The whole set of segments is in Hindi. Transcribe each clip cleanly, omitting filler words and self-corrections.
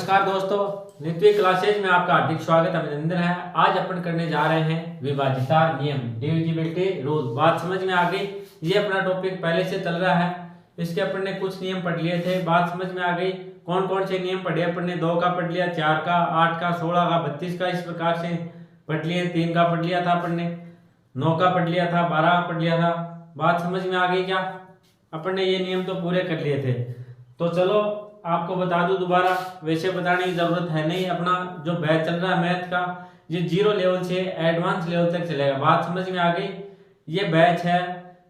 नमस्कार दोस्तों, नित्य क्लासेज में आपका हार्दिक स्वागत अभिनंदन है। आज अपन करने जा रहे हैं विभाज्यता नियम, डिविजिबिलिटी रूल। बात समझ में आ गई? ये अपना टॉपिक पहले से चल रहा है, इसके अपन ने कुछ नियम पढ़ लिए थे। बात समझ में आ गई? कौन कौन से नियम पढ़े अपन ने? 2 का पढ़ लिया, 4 का, 8 का, 16 का, 32 का, इस प्रकार से पढ़ लिए। 3 का पढ़ लिया था अपन ने, 9 का पढ़ लिया था, 12 का पढ़ लिया था। बात समझ में आ गई क्या? अपन ने ये नियम तो पूरे कर लिए थे। तो चलो आपको बता दूं दोबारा, वैसे बताने की जरूरत है नहीं। अपना जो बैच चल रहा है मैथ का, ये 0 लेवल से एडवांस लेवल तक चलेगा। बात समझ में आ गई? ये बैच है,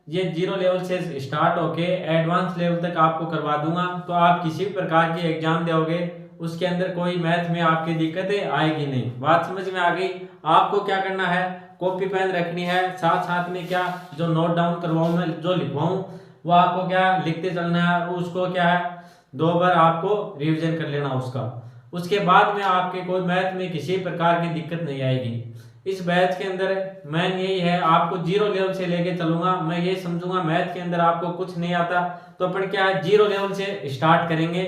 ये 0 लेवल से स्टार्ट होके एडवांस लेवल तक आपको करवा दूंगा। तो आप किसी भी प्रकार की एग्जाम दोगे उसके अंदर कोई मैथ में आपकी दिक्कतें आएगी नहीं। बात समझ में आ गई? आपको क्या करना है, कॉपी पेन रखनी है, साथ साथ में क्या जो नोट डाउन करवाऊं मैं, जो लिखवाऊं वो आपको क्या लिखते चलना है। उसको क्या है 2 बार आपको रिवीजन कर लेना उसका। उसके बाद में आपके कोई मैथ में किसी प्रकार की दिक्कत नहीं आएगी। इस बैच के अंदर मैन यही है, आपको 0 लेवल से लेके चलूंगा। मैं ये समझूंगा मैथ के अंदर आपको कुछ नहीं आता तो अपन क्या है 0 लेवल से स्टार्ट करेंगे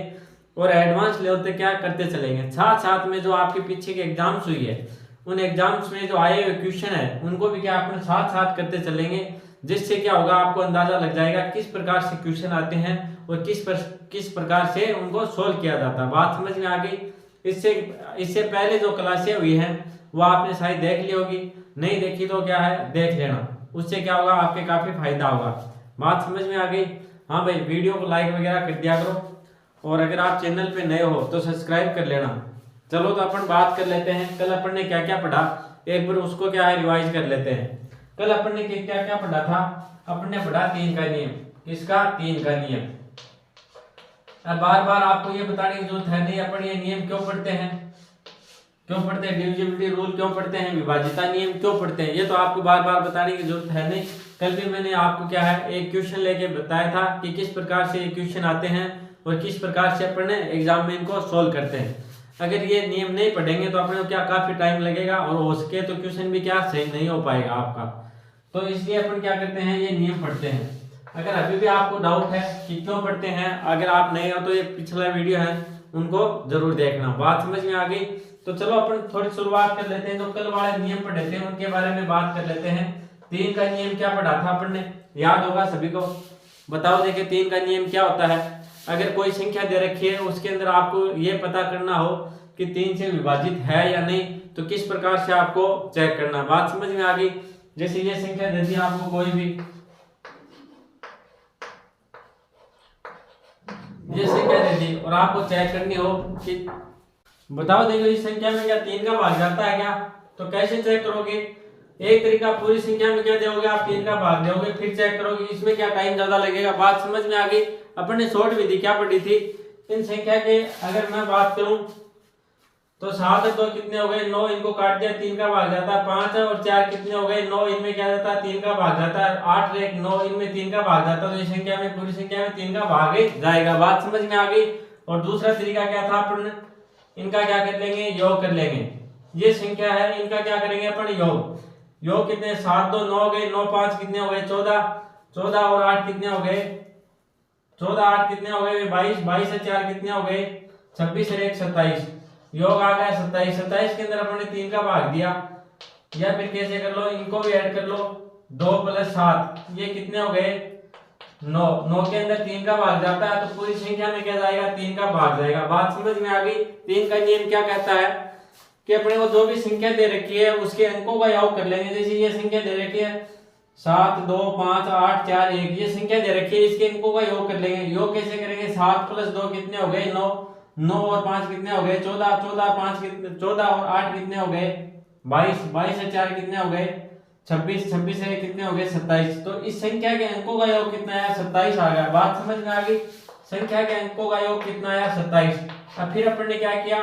और एडवांस लेवल तक क्या करते चलेंगे। साथ साथ में जो आपके पीछे के एग्जाम्स हुई है, उन एग्जाम्स में जो आए हुए क्वेश्चन है उनको भी क्या अपन साथ साथ करते चलेंगे, जिससे क्या होगा आपको अंदाजा लग जाएगा किस प्रकार से क्वेश्चन आते हैं और किस प्रकार से उनको सोल्व किया जाता है। बात समझ में आ गई? इससे पहले जो क्लासें हुई हैं वो आपने शायद देख ली होगी, नहीं देखी तो क्या है देख लेना, उससे क्या होगा आपके काफी फायदा होगा। बात समझ में आ गई? हाँ भाई, वीडियो को लाइक वगैरह कर दिया करो और अगर आप चैनल पे नए हो तो सब्सक्राइब कर लेना। चलो तो अपन बात कर लेते हैं कल अपन ने क्या क्या पढ़ा, एक बार उसको क्या है रिवाइज कर लेते हैं। कल अपन ने क्या क्या पढ़ा था? अपन ने पढ़ा 3 का नियम। किसका? 3 का नियम। अब बार बार आपको ये बताने की जरूरत है नहीं, अपन ये नियम क्यों पढ़ते हैं, क्यों पढ़ते हैं, डिविजिबिलिटी रूल क्यों पढ़ते हैं, विभाज्यता नियम क्यों पढ़ते हैं, ये तो आपको बार बार बताने की जरूरत है नहीं। कल भी मैंने आपको क्या है एक क्वेश्चन लेके बताया था कि किस प्रकार से ये क्वेश्चन आते हैं और किस प्रकार से अपन एग्जाम में इनको सोल्व करते हैं। अगर ये नियम नहीं पढ़ेंगे तो अपने को क्या काफी टाइम लगेगा और हो सके तो क्वेश्चन भी क्या सही नहीं हो पाएगा आपका। तो इसलिए अपन क्या करते हैं, ये नियम पढ़ते हैं। अगर अभी भी आपको डाउट है कि क्यों पढ़ते हैं, अगर आप नए हो तो ये पिछला वीडियो है उनको जरूर देखना। बात समझ में आ गई? तो चलो अपन थोड़ी शुरुआत कर लेते हैं। जो कल वाले नियम पढ़े थे उनके बारे में बात कर लेते हैं। 3 का नियम क्या पढ़ा था अपन ने, याद होगा सभी को? बताओ देखिए 3 का नियम क्या होता है। अगर कोई संख्या दे रखी है उसके अंदर आपको ये पता करना हो कि 3 से विभाजित है या नहीं, तो किस प्रकार से आपको चेक करना। बात समझ में आ गई? जैसे ये संख्या दे दी आपको, कोई भी ये संख्या दे दी और आपको चेक करनी हो कि बताओ देखो इस संख्या में क्या 3 का भाग जाता है क्या, तो कैसे चेक करोगे? एक तरीका, पूरी संख्या में क्या दोगे आप 3 का भाग दोगे फिर चेक करोगे, इसमें क्या टाइम ज्यादा लगेगा। बात समझ में आ गई? अपन ने शॉर्ट विधि क्या पढ़ी थी इन संख्या के, अगर मैं बात करूं तो 7 और 2 कितने हो गए 9, इनको काट दिया 3 का भाग जाता है। 5 और 4 कितने हो गए 9, इनमें क्या जाता है 3 का भाग जाता है। 8 और 1 9, इनमें 3 का भाग जाता है। तो इस संख्या में, पूरी संख्या में 3 का भाग जाएगा। बात समझ में आ गई? और दूसरा तरीका क्या था, अपन इनका क्या कर लेंगे, योग कर लेंगे। ये संख्या है, इनका क्या करेंगे अपन, योग कितने 7 2 9 हो गए, 9 5 कितने हो गए 14, 14 और 8 कितने हो गए 14, 8 कितने हो गए 22, 22 और 4 कितने हो गए 26 और 1 27, योग आ गया 27। 27 के अंदर अपन ने 3 का भाग दिया, या फिर कैसे कर लो, इनको भी ऐड कर लो, 2 + 7 ये कितने हो गए 9। 9 के अंदर 3 का भाग जाता है तो पूरी संख्या में क्या जाएगा 3 का भाग जाएगा। बात समझ में आ गई? 3 का नियम क्या कहता है कि अपने को जो भी संख्या दे रखी है उसके अंकों का योग कर लेंगे। जैसे ये संख्या दे रखी है 7 2 5 8 4 1, ये संख्या दे रखी है, इसके अंकों का योग कर लेंगे। योग कैसे करेंगे, 7 + 2 कितने हो गए 9, 9 और 5 कितने हो गए 14, 14 5 कितने 14 और 8 कितने हो गए 22, 22 और 4 कितने हो गए 26, 26 से कितने हो गए 27। तो इस संख्या के अंकों का योग कितना आया 27 आ गया। बात समझ में आ गई? संख्या के अंकों का योग कितना आया 27। अब फिर अपन ने क्या किया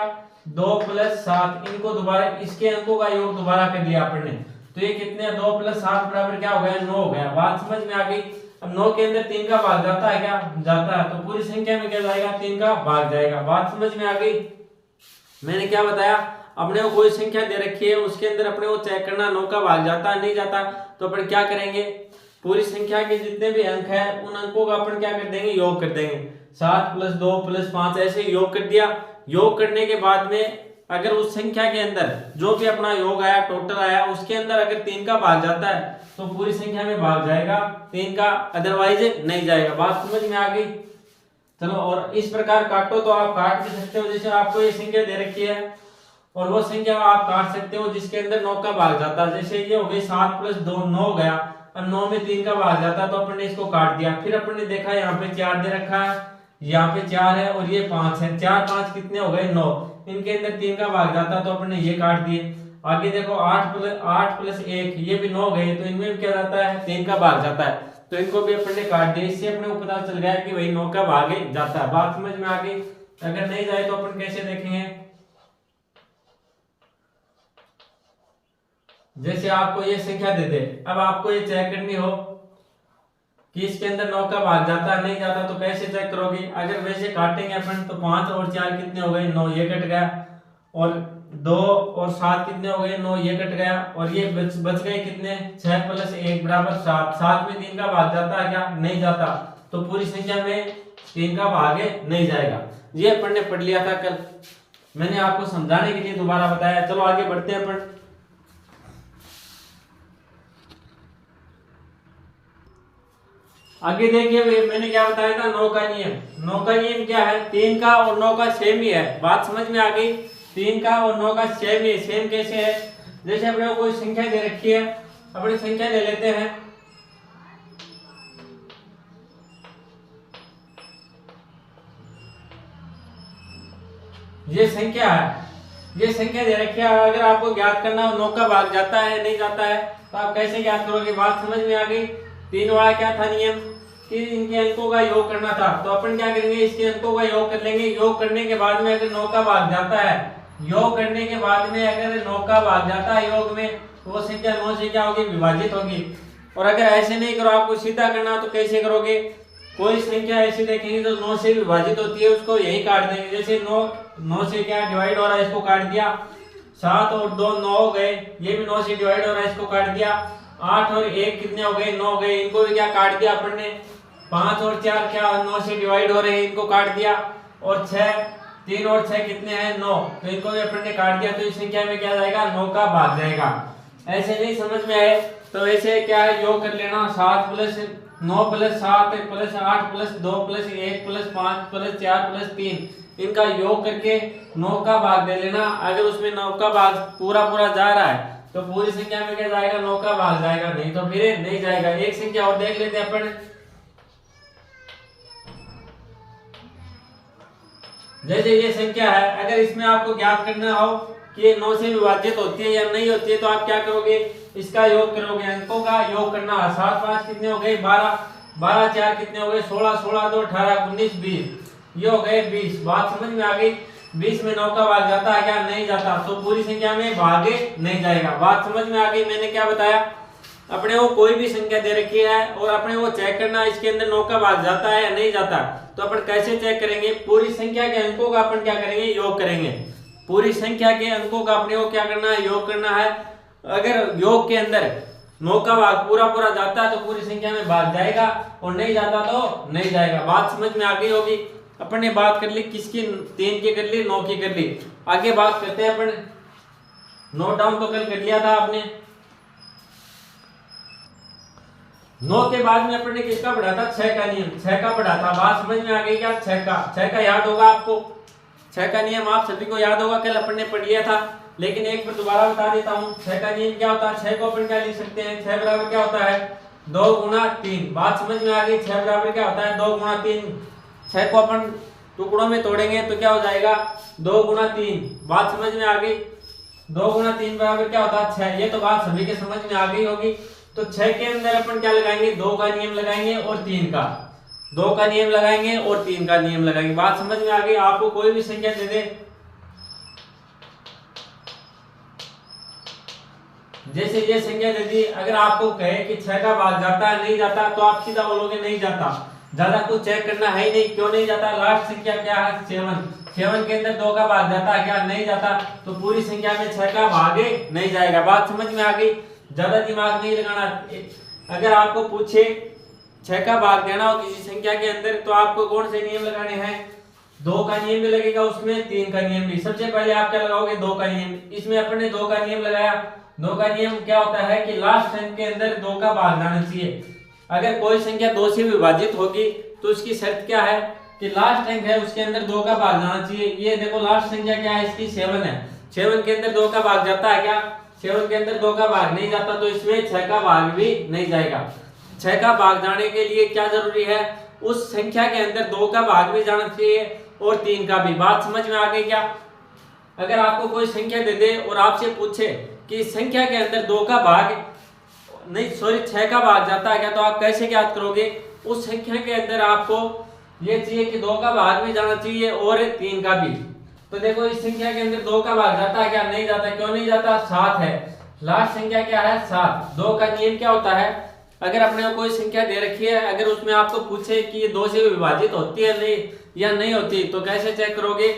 2 + 7, इनको दोबारा, इसके अंकों का योग दोबारा कर लिया अपन ने, तो ये कितने 2 + 7 बराबर क्या हो गया 9 हो गया। बात समझ में आ गई? अब 9 के अंदर 3 का भाग जाता है क्या, जाता है, तो पूरी संख्या में क्या जाएगा 3 का भाग जाएगा। बात समझ में आ गई? मैंने क्या बताया, अपने को कोई संख्या दे रखी है उसके अंदर अपने को चेक करना 9 का भाग जाता है नहीं जाता, तो अपन क्या करेंगे, पूरी संख्या के जितने भी अंक है उन अंकों का अपन क्या कर देंगे योग कर देंगे। 7 + 2 + 5 ऐसे योग कर दिया, योग करने के बाद में अगर उस संख्या के अंदर जो भी अपना योग आया टोटल आया उसके अंदर अगर 3 का भाग जाता है तो पूरी संख्या में भाग जाएगा 3 का, अदरवाइज नहीं जाएगा। बात समझ में आ गई? चलो, और इस प्रकार काटो तो आप काट भी सकते हो। जैसे आपको ये संख्या दे रखी है और वो संख्या आप काट सकते हो जिसके अंदर 9 का भाग जाता है। जैसे ये हो गई 7 + 2 9 गया, अब 9 में 3 का भाग जाता तो अपन ने इसको काट दिया। फिर अपन ने देखा यहाँ पे 4 दे रखा है, यहाँ पे 4 है और ये 5 है, 4 5 कितने हो गए 9, इनके अंदर 3 का भाग जाता तो अपन ने ये काट दिए। आगे देखो 8 + 1 ये भी 9 गए, तो इनमें भी क्या जाता है 3 का भाग जाता है, तो इनको भी अपन ने काट दिया। इससे अपने को पता चल गया कि भाई 9 का भाग जाता है। बात समझ में आ गई? अगर नहीं जाए तो अपन कैसे देखेंगे? जैसे आपको ये संख्या दे दे, अब आपको ये चेक करनी हो कि इसके अंदर 9 का भाग जाता है नहीं जाता, तो कैसे चेक करोगे? अगर वैसे काटेंगे अपन तो 5 और 4 कितने हो गए 9, ये कट गया, और 2 और 7 कितने हो गए 9, ये कट गया, और ये बच गए कितने 6 + 1 = 7। 7 में 3 का भाग जाता है क्या? नहीं जाता, तो पूरी संख्या में 3 का भाग नहीं जाएगा। ये अपन ने पढ़ लिया था कल, मैंने आपको समझाने के लिए दोबारा बताया। चलो आगे बढ़ते हैं अपन। आगे देखिए मैंने क्या बताया था 9 का नियम। 9 का नियम क्या है? 3 का और 9 का सेम ही है। बात समझ में आ गई? 3 का और 9 का सेम ही है। सेम कैसे है? जैसे अपने को कोई संख्या दे रखी है, अपनी संख्या ले लेते हैं। ये संख्या है, ये संख्या दे रखी है। अगर आपको ज्ञात करना हो 9 का भाग जाता है नहीं जाता है तो आप कैसे ज्ञात करोगे? बात समझ में आ गई? 3 वाला क्या था नियम कि इनके अंकों का योग करना था, तो अपन क्या करेंगे इसके अंकों का योग कर लेंगे। योग करने के बाद में अगर 9 का भाग जाता है, योग करने के बाद में अगर 9 का भाग जाता है योग में, तो वो संख्या 9 से क्या होगी? विभाजित होगी। और अगर ऐसे नहीं करो, आपको सीधा करना तो कैसे करोगे? कोई संख्या ऐसी देखेंगे जो 9 से विभाजित होती है उसको यही काट देंगे। जैसे 9 से क्या डिवाइड हो रहा है, इसको काट दिया। 7 और 2 9 हो गए, ये भी 9 से डिवाइड हो रहा है, इसको काट दिया। 8 और 1 कितने हो गए 9 गए, इनको भी क्या काट दिया अपन ने। 5 और 4 क्या 9 से डिवाइड हो रहे हैं, इनको काट दिया। और 3 और 6 कितने हैं 9, तो इनको भी अपन ने काट दिया। तो इस संख्या में क्या जाएगा 9 का भाग जाएगा। ऐसे नहीं समझ में आए तो ऐसे क्या है योग कर लेना। 7 + 9 + 7 + 8 + 2 + 1 + 5 + 4 + 3, इनका योग करके 9 का भाग दे लेना। अगर उसमें 9 का भाग पूरा जा रहा है तो पूरी संख्या में क्या जाएगा 9 का भाग जाएगा, नहीं तो फिर नहीं जाएगा। एक संख्या और देख लेते हैं अपन। जैसे ये संख्या है, अगर इसमें आपको ज्ञात करना हो कि ये 9 से विभाजित होती है या नहीं होती है, तो आप क्या करोगे इसका योग करोगे, अंकों का योग करना। 7 5 कितने हो गए 12, 12 4 कितने हो गए 16, 16 2 18 19 20, ये हो गए 20। बात समझ में आ गई? 20 में 9 का भाग जाता है क्या? नहीं जाता, तो पूरी संख्या में भागे नहीं जाएगा। बात समझ में आ गई? मैंने क्या बताया, अपने को कोई भी संख्या दे रखी है और अपने को चेक करना इसके अंदर 9 का भाग जाता है या नहीं जाता, तो अपन कैसे चेक करेंगे? पूरी संख्या के अंकों का अपन क्या करेंगे योग करेंगे। पूरी संख्या के अंकों का अपने को क्या करना है योग करना है। अगर योग के अंदर 9 का भाग पूरा जाता है तो पूरी संख्या में भाग जाएगा, और नहीं जाता तो नहीं जाएगा। बात समझ में आ गई होगी? अपन ने बात कर ली किसकी, 3 की कर ली, 9 की कर ली। आगे बात करते हैं अपन। नोट डाउन तो कल कर लिया था आपने। 9 के बाद में अपन ने किसका पढ़ा था? 6 का नियम, 6 का पढ़ा था। बात समझ में आ गई क्या? 6 का याद होगा आपको? 6 का नियम आप सभी को याद होगा, कल अपन ने पढ़ लिया था, लेकिन एक बार दोबारा बता देता हूँ। 6 का नियम क्या होता है? 6 को अपन क्या लिख सकते हैं? 6 बराबर क्या होता है 2 × 3। बात समझ में आ गई? 6 बराबर क्या होता है 2 × 3। 6 को अपन टुकड़ों में तोड़ेंगे तो क्या हो जाएगा 2 × 3। बात समझ में आ गई? 2 × 3 बराबर क्या होता है 6। ये तो बात सभी के समझ में आ गई होगी। तो 6 के अंदर अपन क्या लगाएंगे 2 का नियम लगाएंगे और 3 का, 2 का नियम लगाएंगे और 3 का नियम लगाएंगे। बात समझ में आ गई? आपको कोई भी संख्या दे दे, जैसे ये संख्या दे दी, अगर आपको कहे कि 6 का भाग जाता है नहीं जाता, तो आप सीधा बोलोगे नहीं जाता, ज्यादा कुछ चेक करना है ही नहीं। क्यों नहीं जाता? लास्ट संख्या क्या है 7, 7 के अंदर 2 का भाग जाता है क्या? नहीं जाता, तो पूरी संख्या में 6 का भाग नहीं जाएगा। बात समझ में आ गई? ज्यादा दिमाग नहीं लगाना। अगर आपको पूछे 6 का भाग देना हो किसी संख्या के अंदर, तो आपको कौन से नियम लगाने हैं? 2 का नियम भी लगेगा उसमें, 3 का नियम भी। सबसे पहले आप क्या लगाओगे, 2 का नियम। इसमें अपन ने 2 का नियम लगाया। 2 का नियम क्या होता है कि लास्ट अंक के अंदर 2 का भाग जाना चाहिए। अगर कोई संख्या 2 से विभाजित होगी तो उसकी शर्त क्या है कि लास्ट अंक है उसके अंदर 2 का भाग जाना चाहिए। ये देखो लास्ट संख्या क्या है इसकी 7 है, 7 के अंदर 2 का भाग जाता है क्या, 7 के अंदर 2 का भाग नहीं जाता, तो इसमें 6 का भाग भी नहीं जाएगा। 6 का भाग जाने के लिए क्या जरूरी है, उस संख्या के अंदर 2 का भाग भी जाना चाहिए और 3 का भी। बात समझ में आ गई क्या? अगर आपको कोई संख्या दे दे और आपसे पूछे कि इस संख्या के अंदर 2 का भाग नहीं, सॉरी 6 का भाग जाता है क्या, तो आप कैसे ज्ञात करोगे? उस संख्या के अंदर आपको ये चाहिए कि 2 का भाग भी जाना चाहिए और 3 का भी। तो देखो इस संख्या के अंदर 2 का भाग जाता है क्या, नहीं जाता। क्यों नहीं जाता? 7 है, लास्ट संख्या क्या है 7। 2 का नियम क्या होता है, अगर अपने को कोई संख्या दे रखी है, अगर उसमें आपको पूछे कि ये 2 से विभाजित होती है नहीं या नहीं होती, तो कैसे चेक करोगे?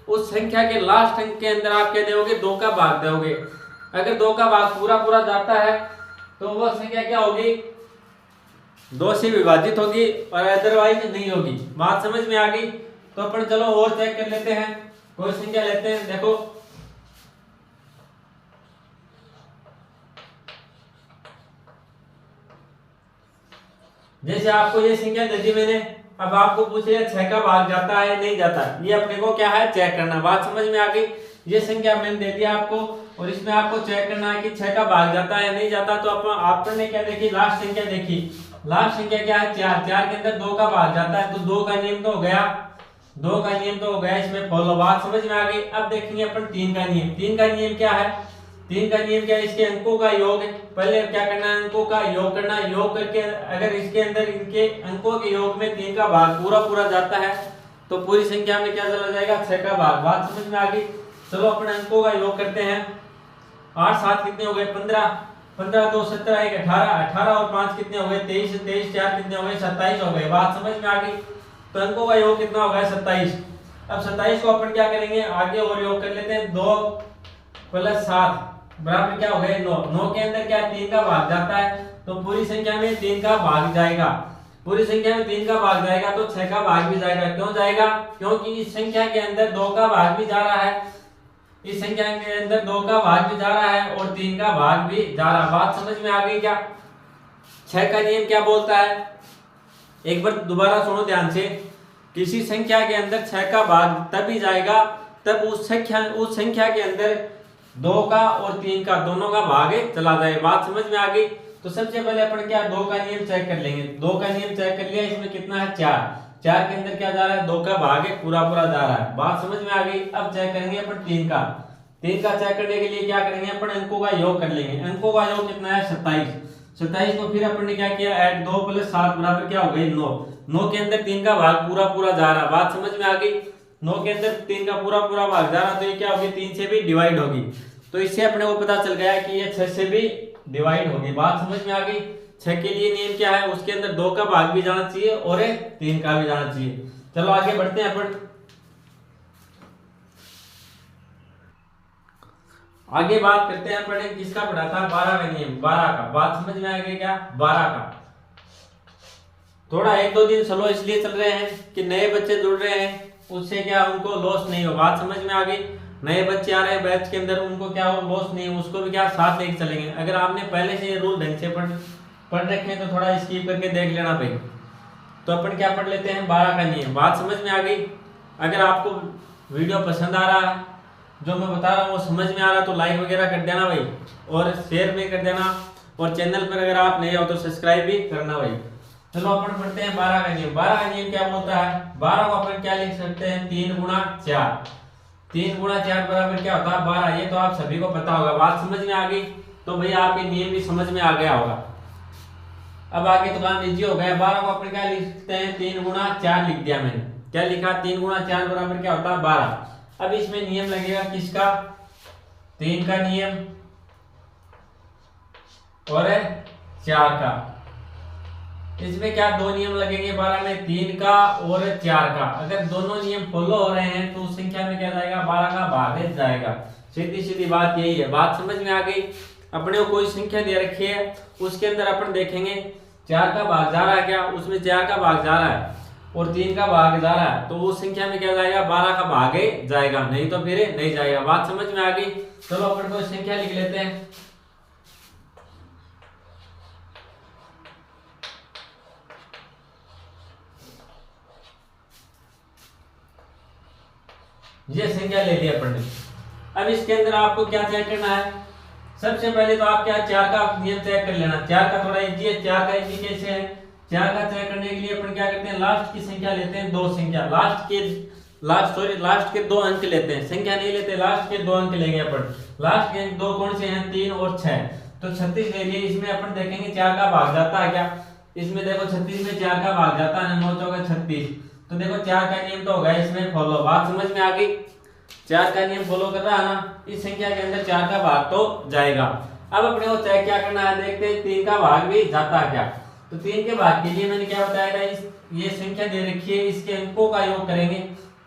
उस संख्या के लास्ट अंक के अंदर आप क्या दोगे, 2 का भाग दोगे। अगर 2 का भाग पूरा पूरा जाता है तो वो संख्या क्या होगी, 2 से विभाजित होगी और अदरवाइज नहीं होगी। बात समझ में आ गई? तो अपन चलो और चेक कर लेते हैं, कोई संख्या लेते हैं। देखो जैसे आपको ये संख्या दे दी मैंने, अब आपको पूछे 6 का भाग जाता है नहीं जाता, ये अपने को क्या है चेक करना। बात समझ में आ गई? ये संख्या मैंने दे दिया आपको और इसमें आपको चेक करना है कि 6 का भाग जाता है नहीं जाता। तो आपने क्या देखी, लास्ट संख्या देखी। लास्ट संख्या क्या है 4, 4 के अंदर 2 का भाग जाता है, तो 2 का नियम तो हो गया, 2 का नियम तो हो गया इसमें फॉलो। बात समझ में आ गई? अब देखेंगे अपन 3 का नियम। 3 का नियम क्या है, 3 का नियम क्या है, इसके अंकों का योग। पहले क्या करना है, अंकों का योग करना। योग करके अगर इसके अंदर इनके अंकों के योग में 3 का भाग पूरा पूरा जाता है तो पूरी संख्या में क्या चला जाएगा, 6 का भाग। बात समझ में आ गई? चलो अपन अंकों का योग करते हैं। 8 7 कितने हो गए 15, 15 2 17 1 18, 18 और 5 कितने हो गए 23, 23 4 कितने हो गए 27 हो गए। बात समझ में आ गई? तो अंकों का योग कितना हो गया 27। अब 27 को अपन क्या करेंगे, आगे और योग कर लेते हैं। 2 + 7 बराबर क्या हो गए 9। 9 के अंदर क्या 3 का भाग जाता है, तो पूरी संख्या में 3 का भाग जाएगा। पूरी संख्या में 3 का भाग जाएगा तो 6 का भाग भी जाएगा। क्यों जाएगा? क्योंकि इस संख्या के अंदर 2 का भाग भी जा रहा है, इस संख्या के अंदर 2 का भाग भी जा रहा है और 3 का भाग भी जा रहा है। बात समझ में आ गई क्या? 6 का नियम क्या बोलता है, एक बार दोबारा सुनो ध्यान से। किसी संख्या के अंदर 6 का भाग तभी जाएगा तब उस संख्या के अंदर 2 का और 3 का दोनों का भाग चला जाए। बात समझ में आ गई? तो सबसे पहले अपन क्या 2 का नियम चेक कर लेंगे। 2 का नियम चेक कर लिया, इसमें कितना है 4, 4 के अंदर क्या जा रहा है 2 का भाग पूरा पूरा जा रहा है। बात समझ में आ गई? अब चेक करेंगे अपन 3 का। 3 का चेक करने के लिए क्या करेंगे अपन, अंकों का योग कर लेंगे। अंकों का योग कितना है 27। 27 को फिर अपन ने क्या किया, ऐड 2 + 7 बराबर क्या हो गई 9। 9 के अंदर 3 का भाग पूरा पूरा जा रहा है। बात समझ में आ गई? 9 के अंदर 3 का पूरा पूरा भाग जा रहा, तो ये क्या होगी 3 से भी डिवाइड होगी। तो इससे अपने को पता चल गया कि ये 6 से भी डिवाइड होगी। बात समझ में आ गई? 6 के लिए नियम क्या है, उसके अंदर 2 का भाग भी जाना चाहिए और 3 का भी जाना चाहिए। चलो आगे बढ़ते हैं अपन। आगे बात करते हैं अपन किसका पढ़ा था, 12 का नियम, 12 का। बात समझ में आ गई क्या? 12 का थोड़ा 1-2 दिन स्लो इसलिए चल रहे हैं कि नए बच्चे जुड़ रहे हैं, उससे क्या उनको लॉस नहीं हो। बात समझ में आ गई? नए बच्चे आ रहे हैं बैच के अंदर, उनको क्या हो लॉस नहीं हो, उसको भी क्या साथ लेके चलेंगे। अगर आपने पहले से ये रूल ढंग से पढ़ रखे हैं तो थोड़ा स्किप करके देख लेना भाई। तो अपन क्या पढ़ लेते हैं 12 का नियम। बात समझ में आ गई? अगर आपको वीडियो पसंद आ रहा है, जो मैं बता रहा हूँ वो समझ में आ रहा है, तो लाइक वगैरह कर देना भाई और शेयर भी कर देना, और चैनल पर अगर आप नए हो तो सब्सक्राइब भी करना भाई। चलो अपन पढ़ते हैं 12 का नियम। 12 का नियम क्या बोलता है, 12 को अपन क्या लिख सकते हैं 3 × 4। 3 × 4 बराबर क्या होता है 12। ये तो आप सभी को पता होगा। बात समझ में आ गई? तो भैया आपके नियम भी समझ में आ गया होगा। अब आगे तो काम इजी हो गया। 12 को अपन क्या लिख सकते हैं 3 × 4 लिख दिया मैंने। क्या लिखा 3 × 4 बराबर क्या होता है 12। अब इसमें नियम लगेगा किसका, 3 का नियम और 4 का। इसमें क्या 2 नियम लगेंगे 12 में, 3 का और 4 का। अगर दोनों नियम फॉलो हो रहे हैं तो उस संख्या में क्या जाएगा 12 का भाग जाएगा। सीधी सीधी बात यही है। बात समझ में आ गई? अपने को कोई संख्या दे रखी है, उसके अंदर अपन देखेंगे 4 का भाग जा रहा है क्या, उसमें 4 का भाग जा रहा है और 3 का भाग जा रहा है तो उस संख्या में क्या जाएगा, 12 का भागे जाएगा, नहीं तो फिर नहीं जाएगा। बात समझ में आ गई। चलो अपन को संख्या लिख लेते हैं। ये संख्या ले लिया अपन ने। अब इसके अंदर आपको क्या चेक करना है, सबसे पहले तो आप क्या 4 का नियम चेक कर लेना। 4 का थोड़ा इजी है। 4 का इजी कैसे है, 4 का चेक करने के लिए अपन क्या करते हैं, लास्ट की संख्या लेते हैं, दो संख्या लास्ट के दो अंक लेते हैं, संख्या नहीं लेते, लास्ट के दो अंक लेंगे अपन। लास्ट के अंक दो कौन से हैं, 3 और 6। तो 36 ले लिए। इसमें अपन देखेंगे 4 का भाग जाता है क्या, इसमें देखो 36 में 4 का भाग जाता है, 9 चौका 36। तो देखो 4 का नियम तो होगा इसमें फॉलो। बात समझ में आ गई, 4 का नियम फॉलो कर रहा है ना, इस संख्या के अंदर 4 का भाग तो जाएगा। अब अपने को चेक क्या करना है, देखते हैं 3 का भाग भी जाता है क्या। तो 3 के भाग के लिए मैंने क्या बताया था, ये संख्या दे रखी है, इसके अंकों का योग करेंगे।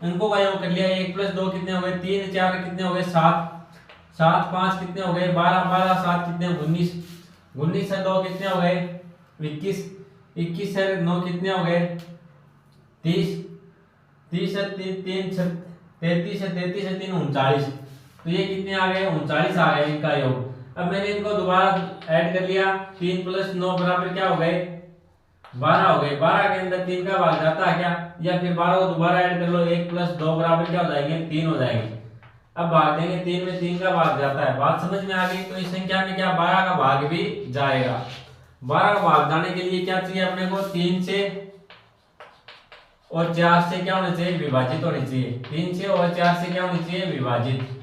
अंकों का योग कर लिया, 1 + 2 कितने हो गए, 3 4 कितने हो गए, 7 7 5 कितने हो गए, 12 12 7 कितने, 19 19 से 2 कितने हो गए, 21 21 से 9 कितने हो गए, 30 30 से 3 33 से 33 से 3 39। तो ये कितने आ गए, 39 आ गए इनका योग। अब मैंने इनको दोबारा ऐड कर लिया, 3 + 9 बराबर क्या हो गए, 12 हो गए। 12 के अंदर 3 का भाग जाता है क्या, या फिर 12 को दोबारा ऐड कर लो, 1 + 2 बराबर क्या हो जाएंगे, 3 हो जाएंगे। अब भाग देंगे, 3 में 3 का भाग जाता है। बात समझ में आ गई। तो इस संख्या में क्या 12 का भाग भी जाएगा। 12 का भाग जाने के लिए क्या चाहिए अपने को, 3 से और 4 से क्या होना चाहिए, विभाजित होनी चाहिए। 3 से और 4 से क्या होनी चाहिए, विभाजित।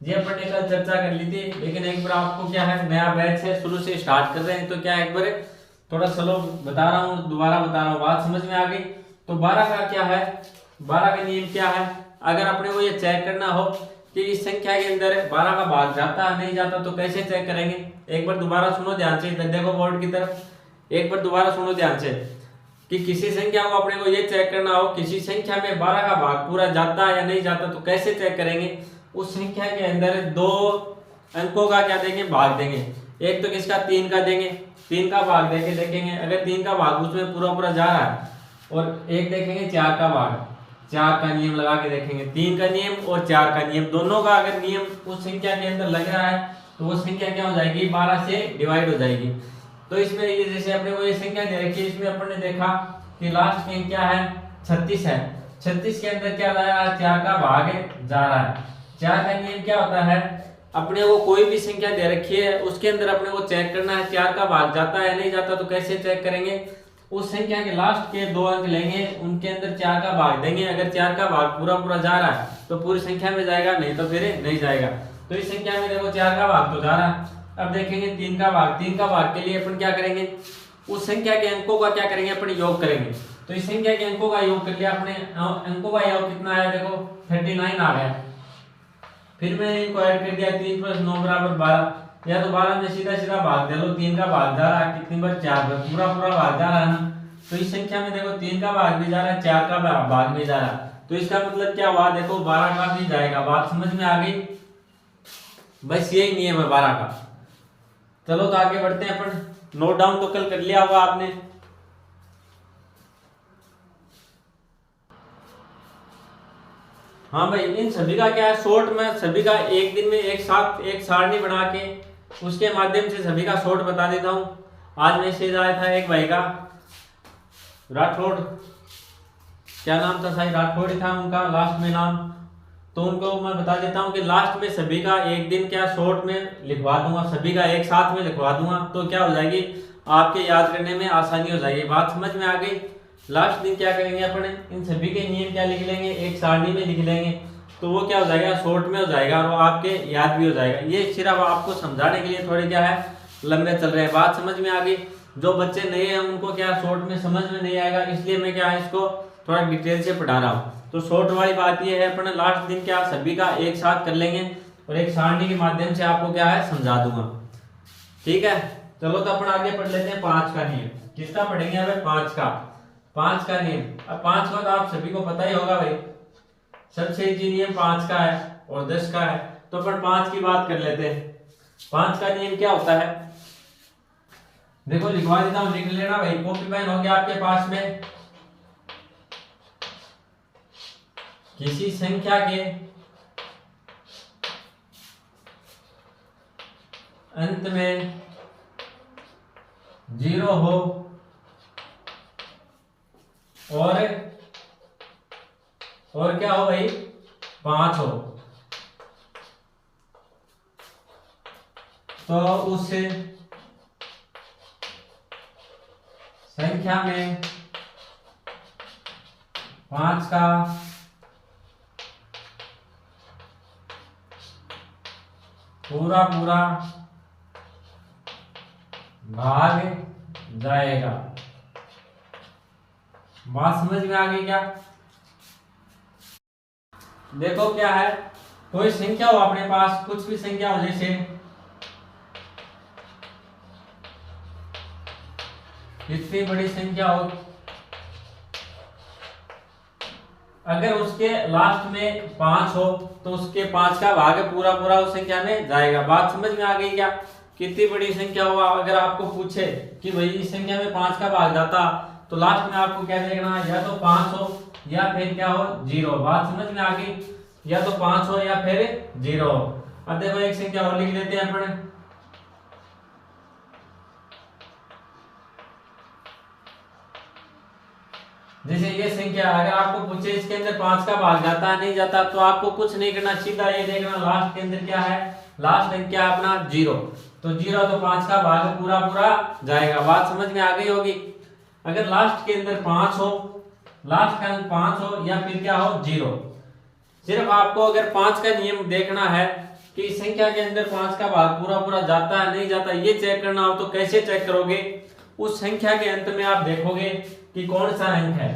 ये अपन ने कल चर्चा कर ली थी, लेकिन एक बार आपको क्या है, नया बैच है, शुरू से स्टार्ट कर रहे हैं, तो क्या एक बार थोड़ा स्लो बता रहा हूँ, दोबारा बता रहा हूँ, बात समझ में आ गई। तो 12 का क्या है, 12 का नियम क्या है, अगर अपने को ये चेक करना हो कि इस संख्या के अंदर 12 का भाग जाता है नहीं जाता, तो कैसे चेक करेंगे। एक बार दोबारा सुनो ध्यान से, इधर देखो बोर्ड की तरफ, एक बार दोबारा सुनो ध्यान से, कि किसी संख्या को अपने को ये चेक करना हो, किसी संख्या में 12 का भाग पूरा जाता है या नहीं जाता, तो कैसे चेक करेंगे। उस संख्या के अंदर दो अंकों का क्या देंगे, भाग देंगे। एक तो किसका, 3 का देंगे, 3 का भाग देके देखेंगे, अगर 3 का भाग उसमें पूरा पूरा जा रहा है, और एक देखेंगे 4 का भाग, 4 का नियम लगा के देखेंगे। 3 का नियम और 4 का नियम, दोनों का अगर नियम उस संख्या के अंदर लग रहा है, तो वो संख्या क्या हो जाएगी, 12 से डिवाइड हो जाएगी। तो इसमें ये जैसे अपने को ये संख्या दे रखी है, इसमें अपन ने देखा कि लास्ट में क्या है, 36 है। 36 के अंदर क्या जा रहा है, 4 का भाग जा रहा है। 4 का नियम क्या होता है, अपने को कोई भी संख्या दे रखी है, उसके अंदर अपने को चेक करना है 4 का भाग जाता है या नहीं जाता। तो कैसे चेक करेंगे, उस संख्या के लास्ट के दो अंक लेंगे, उनके अंदर 4 का भाग देंगे। अगर 4 का भाग पूरा पूरा जा रहा है तो पूरी संख्या में जाएगा, नहीं तो फिर नहीं जाएगा। तो इस संख्या में देखो 4 का भाग तो जा रहा है। अब देखेंगे 3 का भाग, 3 का भाग के लिए अपन क्या करेंगे, उस संख्या के अंकों का क्या करेंगे, अपन योग करेंगे। तो इस संख्या के अंकों का योग कर लिया अपने, अंकों का योग कितना आया, देखो 39 आ गया। फिर मैंने इनको ऐड कर दिया, 3 + 9 = 12, या तो 12 में सीधा सीधा भाग दे लो, 3 का भाग जा रहा है, कितनी बार, 4 बार, पूरा पूरा भाग जा रहा है ना। तो इस संख्या में देखो 3 का भाग भी जा रहा है, 4 का भाग भी जा रहा है, तो इसका मतलब क्या हुआ, देखो 12 का भी जाएगा। बात समझ में आ गई, बस यही नियम है 12 का। चलो तो आगे बढ़ते हैं अपन, नोट डाउन तो कल कर लिया होगा आपने। हाँ भाई, इन सभी का क्या है, शॉर्ट में सभी का एक दिन में एक साथ एक सारणी बना के उसके माध्यम से सभी का शॉर्ट बता देता हूँ। आज मैसेज आया था एक भाई का, राठौड़, क्या नाम था, शायद राठौड़ ही था उनका लास्ट में नाम। तो उनको मैं बता देता हूँ कि लास्ट में सभी का एक दिन क्या शॉर्ट में लिखवा दूंगा, सभी का एक साथ में लिखवा दूंगा, तो क्या हो जाएगी, आपके याद करने में आसानी हो जाएगी। बात समझ में आ गई। लास्ट दिन क्या करेंगे अपने, इन सभी के नियम क्या लिख लेंगे, एक सारणी में लिख लेंगे, तो वो क्या हो जाएगा, शॉर्ट में हो जाएगा और वो आपके याद भी हो जाएगा। ये सिर्फ आपको समझाने के लिए थोड़े क्या है लंबे चल रहे हैं। बात समझ में आ गई। जो बच्चे नए हैं उनको क्या शॉर्ट में समझ में नहीं आएगा, इसलिए मैं क्या है इसको थोड़ा डिटेल से पढ़ा रहा हूँ। तो शॉर्ट वाली बात ये है, अपने लास्ट दिन क्या सभी का एक साथ कर लेंगे और एक सारणी के माध्यम से आपको क्या है समझा दूंगा, ठीक है। चलो तो अपन आगे पढ़ लेते हैं 5 का नियम। किसका पढ़ेंगे अभी, 5 का नियम। अब 5 का तो आप सभी को पता ही होगा भाई, सबसे इजी नियम 5 का है और 10 का है। तो अपन 5 की बात कर लेते हैं। 5 का नियम क्या होता है, देखो लिखवा देता हूं, लिख लेना भाई, कॉपी पेन हो गया आपके पास में। किसी संख्या के अंत में 0 हो और क्या हो भाई, 5 हो, तो उस संख्या में 5 का पूरा पूरा भाग जाएगा। बात समझ में आ गई क्या? देखो क्या है, कोई संख्या हो अपने पास, कुछ भी संख्या हो, जैसे कितनी बड़ी संख्या हो, अगर उसके लास्ट में 5 हो तो उसके 5 का भाग पूरा पूरा उस संख्या में जाएगा। बात समझ में आ गई क्या? कितनी बड़ी संख्या हो, अगर आपको पूछे कि भाई इस संख्या में 5 का भाग जाता, तो लास्ट में आपको क्या देखना, या तो 5 हो या फिर क्या हो, 0। बात समझ में आ गई? या तो 5 हो या फिर 0 हो। अब देखो एक संख्या और लिख लेते हैं अपन, जैसे ये संख्या, अगर आपको पूछे इसके अंदर 5 का भाग जाता है नहीं जाता, तो आपको कुछ नहीं करना, सीधा ये देखना लास्ट के अंदर क्या है, लास्ट अंक क्या अपना 0, तो 0 तो 5 का भाग पूरा पूरा जाएगा। बात समझ में आ गई होगी? अगर लास्ट के अंदर 5 हो, लास्ट का अंक 5 हो या फिर क्या हो 0, सिर्फ आपको अगर 5 का नियम देखना है कि इस संख्या के अंदर 5 का भाग पूरा पूरा जाता है नहीं जाता, ये चेक करना हो तो कैसे चेक करोगे? उस संख्या के अंत में आप देखोगे कि कौन सा अंक है।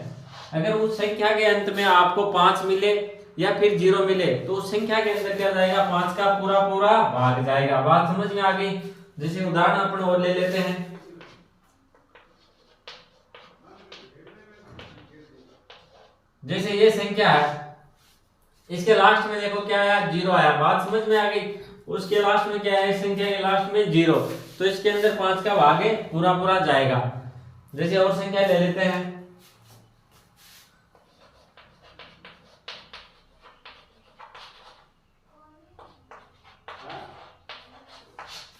अगर उस संख्या के अंत में आपको 5 मिले या फिर 0 मिले, तो उस संख्या के अंदर क्या जाएगा, 5 का पूरा पूरा भाग जाएगा। बात समझ में आ गई? जैसे उदाहरण अपन और ले लेते हैं, जैसे ये संख्या है, इसके लास्ट में देखो क्या आया, 0 आया। बात समझ में आ गई? उसके लास्ट में क्या है, इस संख्या के लास्ट में 0, तो इसके अंदर 5 का भाग पूरा पूरा जाएगा। जैसे और संख्या ले लेते हैं,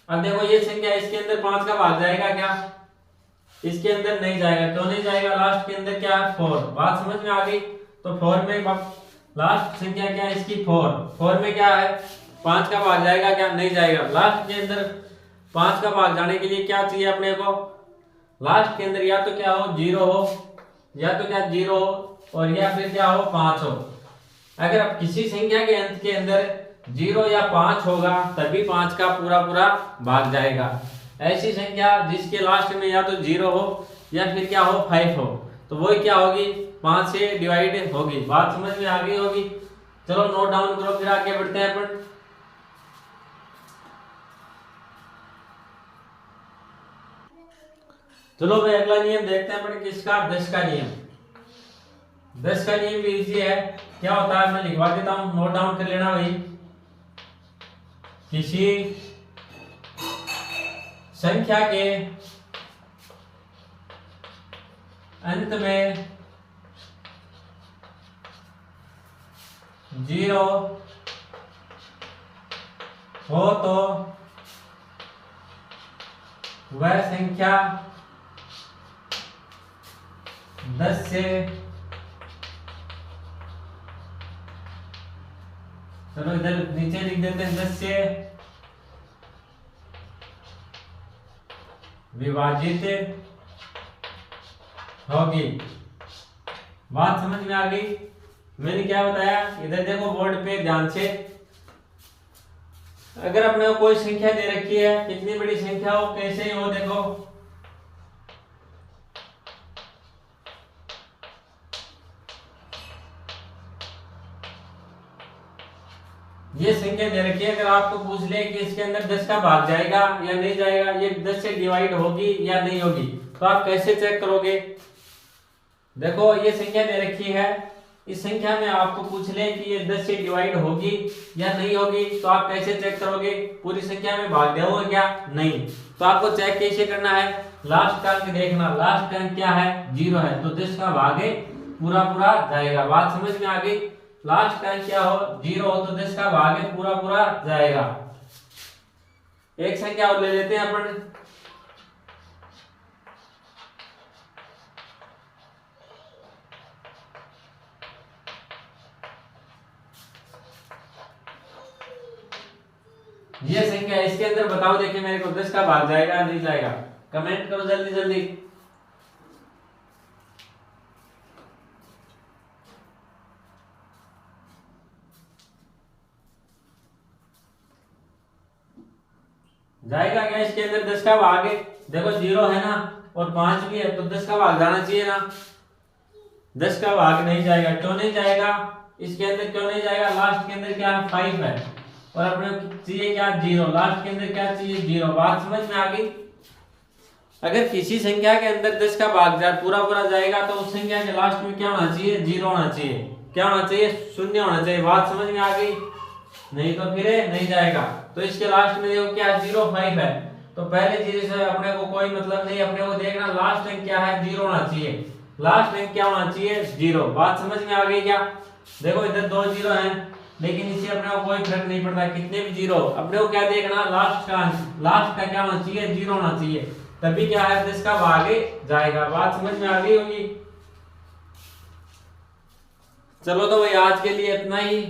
अब देखो ये संख्या, इसके अंदर 5 का भाग जाएगा क्या? इसके अंदर नहीं जाएगा। क्यों नहीं जाएगा? लास्ट के अंदर क्या है, 4। बात समझ में आ गई? तो 4 में लास्ट संख्या क्या है इसकी, 4 में क्या है, 5 का भाग जाएगा क्या? नहीं जाएगा। लास्ट के अंदर 5 का भाग जाने के लिए क्या चाहिए अपने को, लास्ट के अंदर या तो क्या हो 0 हो, या तो क्या 0 हो, और या फिर क्या हो 5 हो। अगर अब किसी संख्या के अंत के अंदर 0 या 5 होगा तभी 5 का पूरा पूरा भाग जाएगा। ऐसी संख्या जिसके लास्ट में या तो 0 हो या फिर क्या हो 5 हो, तो वही क्या होगी, 5 से डिवाइड होगी। बात समझ में आ गई होगी? चलो नोट डाउन करो, फिर आगे बढ़ते हैं अपन। चलो भाई अगला नियम देखते हैं अपन किसका, 10 का नियम। 10 का नियम भी इजी है। क्या होता है, मैं लिखवा देता हूं, नोट डाउन कर लेना भाई। किसी संख्या के अंत में 0 हो तो वह संख्या 10 से, चलो इधर नीचे लिख देते हैं, 10 से विभाजित होगी। बात समझ में आ गई? मैंने क्या बताया, इधर देखो बोर्ड पे ध्यान से। अगर अपने को कोई संख्या दे रखी है, कितनी बड़ी संख्या हो, कैसे ही हो, देखो ये संख्या दे रखी है। अगर आपको पूछ ले कि इसके अंदर 10 का भाग जाएगा या नहीं जाएगा, ये 10 से डिवाइड होगी या नहीं होगी, तो आप कैसे चेक करोगे? देखो ये संख्या दे रखी है, इस संख्या में आपको पूछ ले कि ये 10 से डिवाइड होगी या नहीं होगी, तो आप कैसे चेक करोगे? पूरी संख्या में भाग दिया होगा क्या? नहीं। तो आपको चेक कैसे करना है, लास्ट का अंक देखना, लास्ट का अंक क्या है 0 है, तो 10 का भाग पूरा पूरा जाएगा। बात समझ में आ गई? लास्ट का क्या हो 0 हो तो 10 का भाग है पूरा पूरा जाएगा। एक संख्या और ले लेते हैं अपन, ये संख्या है, इसके अंदर बताओ देखिए मेरे को 10 का भाग जाएगा नहीं जाएगा, कमेंट करो जल्दी जल्दी। जाएगा क्या इसके अंदर 10 का भाग है, देखो 0 है ना और 5 भी है तो 10 का भाग जाना चाहिए ना। 10 का भाग नहीं जाएगा, क्यों नहीं जाएगा इसके अंदर, क्यों नहीं जाएगा, लास्ट के अंदर क्या 5 है और अपने चाहिए क्या 0, लास्ट के अंदर क्या चाहिए 0। बात समझ में आ गई। अगर किसी संख्या के अंदर 10 का भाग जाए पूरा पूरा जाएगा तो उस संख्या के लास्ट में क्या होना चाहिए 0 होना चाहिए, क्या होना चाहिए 0 होना चाहिए। बात समझ में आ गई, नहीं तो फिर नहीं जाएगा। तो इसके लास्ट में देखो क्या 0 5 है तो पहले 0 से अपने को कोई मतलब नहीं, अपने को देखना लास्ट अंक क्या है 0 होना चाहिए, लास्ट अंक क्या होना चाहिए 0। बात समझ में आ गई क्या। देखो इधर 2 0 हैं लेकिन इससे अपने को कोई फर्क नहीं पड़ता, कितने भी 0 अपने को क्या देखना लास्ट का अंक, लास्ट का क्या होना चाहिए 0 होना चाहिए, तभी क्या है 10 का भाग जाएगा। बात समझ में आ गई होगी। चलो तो भाई आज के लिए इतना ही।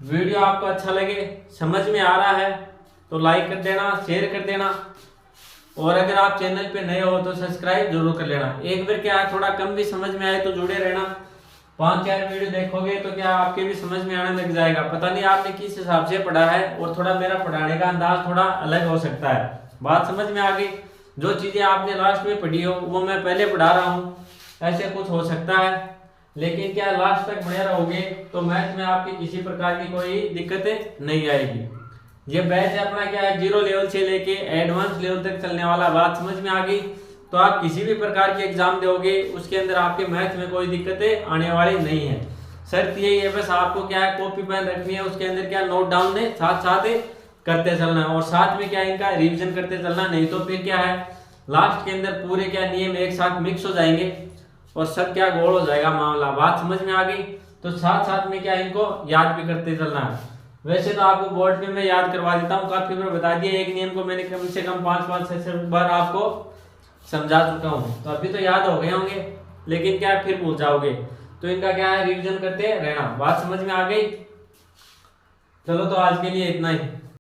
वीडियो आपको अच्छा लगे, समझ में आ रहा है तो लाइक कर देना, शेयर कर देना और अगर आप चैनल पे नए हो तो सब्सक्राइब जरूर कर लेना। एक बार क्या है थोड़ा कम भी समझ में आए तो जुड़े रहना, 5-4 वीडियो देखोगे तो क्या आपके भी समझ में आने लग जाएगा। पता नहीं आपने किस हिसाब से पढ़ा है और थोड़ा मेरा पढ़ाने का अंदाज थोड़ा अलग हो सकता है। बात समझ में आ गई। जो चीजें आपने लास्ट में पढ़ी हो वो मैं पहले पढ़ा रहा हूँ, ऐसे कुछ हो सकता है। लेकिन क्या लास्ट तक बने रहोगे तो मैथ में आपकी किसी प्रकार की कोई दिक्कतें नहीं आएगी। ये बैच अपना क्या है 0 लेवल से लेके एडवांस लेवल तक चलने वाला। बात समझ में आ गई। तो आप किसी भी प्रकार के एग्जाम दोगे उसके अंदर आपके मैथ में कोई दिक्कतें आने वाली नहीं है। शर्त यही है बस आपको क्या है कॉपी पेन रखनी है, उसके अंदर क्या नोट डाउन है साथ साथ करते चलना है और साथ में क्या इनका रिविजन करते चलना, नहीं तो फिर क्या है लास्ट के अंदर पूरे क्या नियम एक साथ मिक्स हो जाएंगे और सब क्या गोल हो जाएगा मामला। बात समझ में आ गई। तो साथ साथ में क्या इनको याद भी करते चलना है। वैसे तो आपको बोर्ड पे मैं याद करवा देता हूँ, काफी बार बता दिया, एक नियम को मैंने कम से कम 5-6 बार आपको समझा चुका हूँ तो अभी तो याद हो गए होंगे, लेकिन क्या फिर भूल जाओगे। तो इनका क्या है रिविजन करते रहना। बात समझ में आ गई। चलो तो आज के लिए इतना ही।